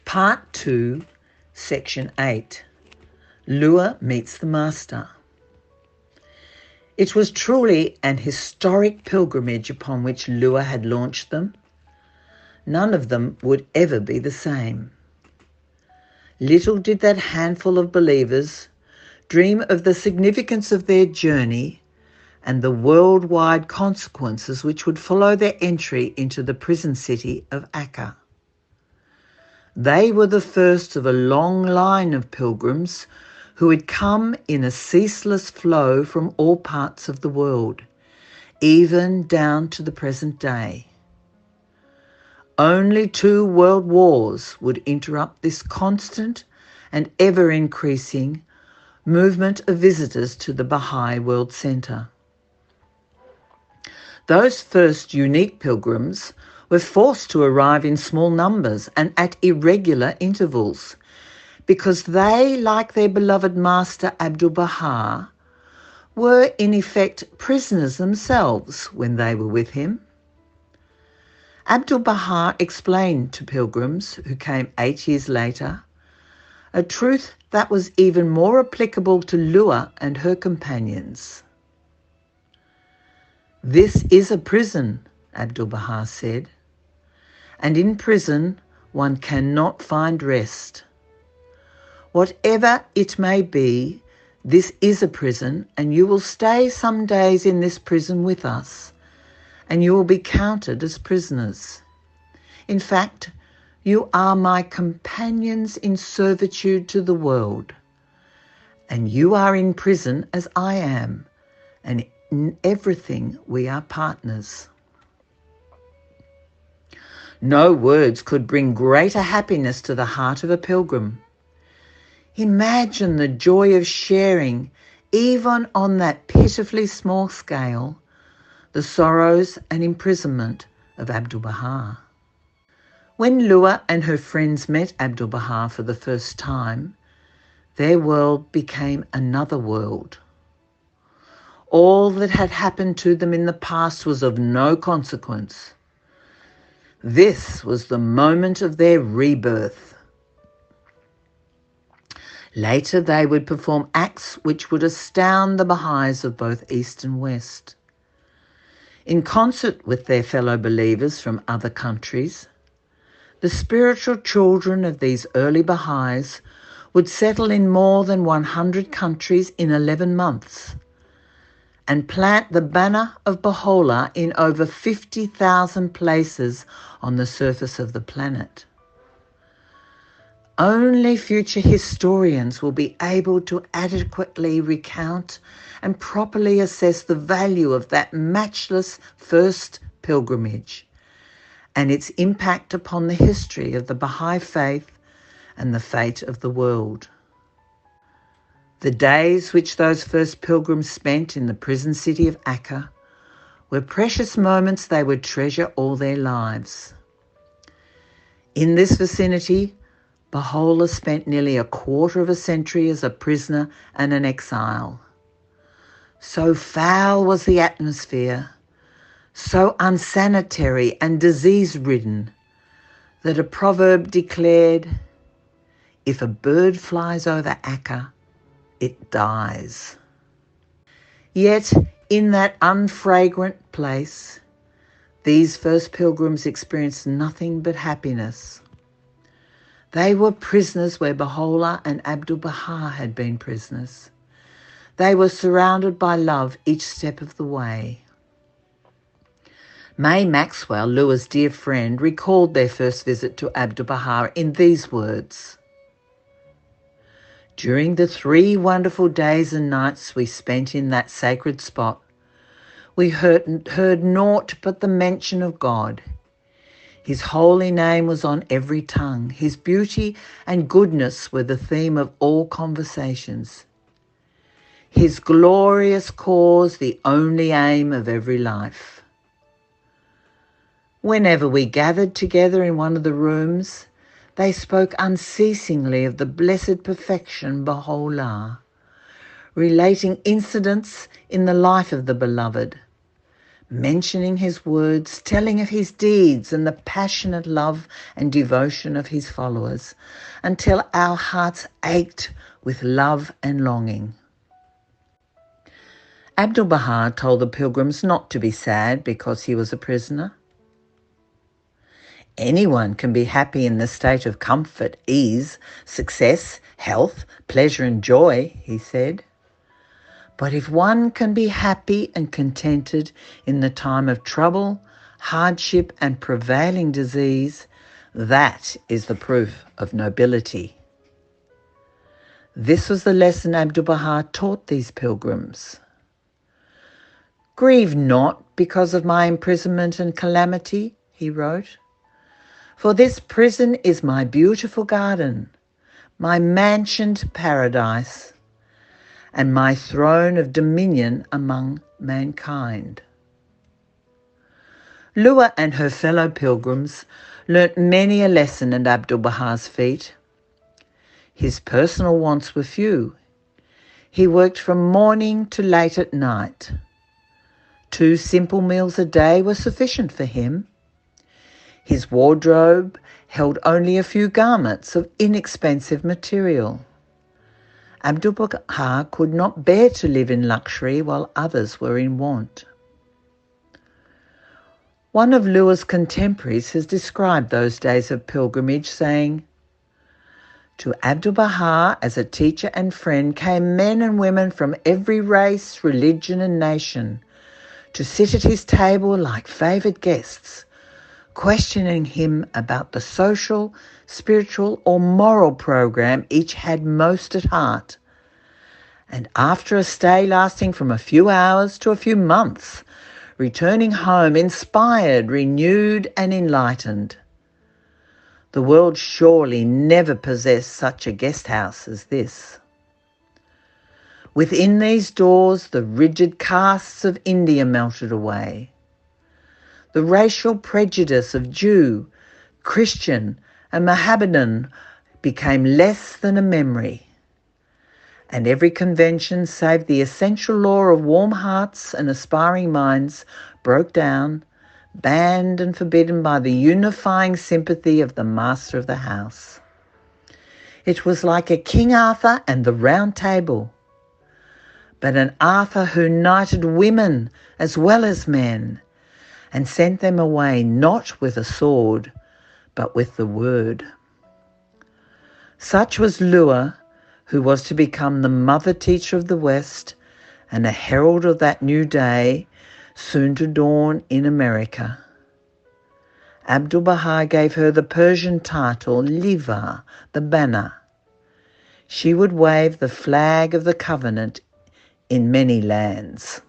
Part 2, Section 8. Lure meets the Master. It was truly an historic pilgrimage upon which Lure had launched them. None of them would ever be the same. Little did that handful of believers dream of the significance of their journey and the worldwide consequences which would follow their entry into the prison city of Acre. They were the first of a long line of pilgrims who had come in a ceaseless flow from all parts of the world, even down to the present day. Only 2 world wars would interrupt this constant and ever-increasing movement of visitors to the Baha'i World Centre. Those first unique pilgrims were forced to arrive in small numbers and at irregular intervals because they, like their beloved master Abdu'l-Baha, were in effect prisoners themselves when they were with him. Abdu'l-Baha explained to pilgrims who came 8 years later a truth that was even more applicable to Lure and her companions. "This is a prison," Abdu'l-Baha said, "and in prison one cannot find rest. Whatever it may be, this is a prison, and you will stay some days in this prison with us, and you will be counted as prisoners. In fact, you are my companions in servitude to the world, and you are in prison as I am, and in everything we are partners." No words could bring greater happiness to the heart of a pilgrim. Imagine the joy of sharing, even on that pitifully small scale, the sorrows and imprisonment of Abdu'l-Baha. When Lure and her friends met Abdu'l-Baha for the first time, their world became another world. All that had happened to them in the past was of no consequence. This was the moment of their rebirth. Later they would perform acts which would astound the Baha'is of both East and West. In concert with their fellow believers from other countries, the spiritual children of these early Baha'is would settle in more than 100 countries in 11 months and plant the banner of Baha'u'llah in over 50,000 places on the surface of the planet. Only future historians will be able to adequately recount and properly assess the value of that matchless first pilgrimage and its impact upon the history of the Baha'i faith and the fate of the world. The days which those first pilgrims spent in the prison city of Acre were precious moments they would treasure all their lives. In this vicinity, Baha'u'llah spent nearly a quarter of a century as a prisoner and an exile. So foul was the atmosphere, so unsanitary and disease-ridden, that a proverb declared, "If a bird flies over Acre, it dies." Yet, in that unfragrant place, these first pilgrims experienced nothing but happiness. They were prisoners where Baha'u'llah and Abdu'l-Baha had been prisoners. They were surrounded by love each step of the way. May Maxwell, Lure's dear friend, recalled their first visit to Abdu'l-Baha in these words: "During the 3 wonderful days and nights we spent in that sacred spot, we heard naught but the mention of God. His holy name was on every tongue. His beauty and goodness were the theme of all conversations. His glorious cause the only aim of every life. Whenever we gathered together in one of the rooms, they spoke unceasingly of the blessed perfection Baha'u'llah, relating incidents in the life of the beloved, mentioning his words, telling of his deeds and the passionate love and devotion of his followers, until our hearts ached with love and longing. Abdu'l-Baha told the pilgrims not to be sad because he was a prisoner. Anyone can be happy in the state of comfort, ease, success, health, pleasure and joy, he said. But if one can be happy and contented in the time of trouble, hardship and prevailing disease, that is the proof of nobility. This was the lesson Abdu'l-Baha taught these pilgrims. "Grieve not because of my imprisonment and calamity," he wrote, "for this prison is my beautiful garden, my mansioned paradise, and my throne of dominion among mankind." Lua and her fellow pilgrims learnt many a lesson at Abdu'l-Baha's feet. His personal wants were few. He worked from morning to late at night. 2 simple meals a day were sufficient for him. His wardrobe held only a few garments of inexpensive material. Abdu'l-Baha could not bear to live in luxury while others were in want. One of Lua's contemporaries has described those days of pilgrimage, saying, "To Abdu'l-Baha as a teacher and friend came men and women from every race, religion and nation to sit at his table like favoured guests, questioning him about the social, spiritual or moral program each had most at heart. And after a stay lasting from a few hours to a few months, returning home inspired, renewed and enlightened. The world surely never possessed such a guest house as this. Within these doors the rigid castes of India melted away. The racial prejudice of Jew, Christian and Mohammedan became less than a memory. And every convention save the essential law of warm hearts and aspiring minds broke down, banned and forbidden by the unifying sympathy of the master of the house. It was like a King Arthur and the Round Table, but an Arthur who knighted women as well as men and sent them away not with a sword, but with the word." Such was Lua, who was to become the mother teacher of the West and a herald of that new day soon to dawn in America. Abdu'l-Baha gave her the Persian title Liva, the banner. She would wave the flag of the covenant in many lands.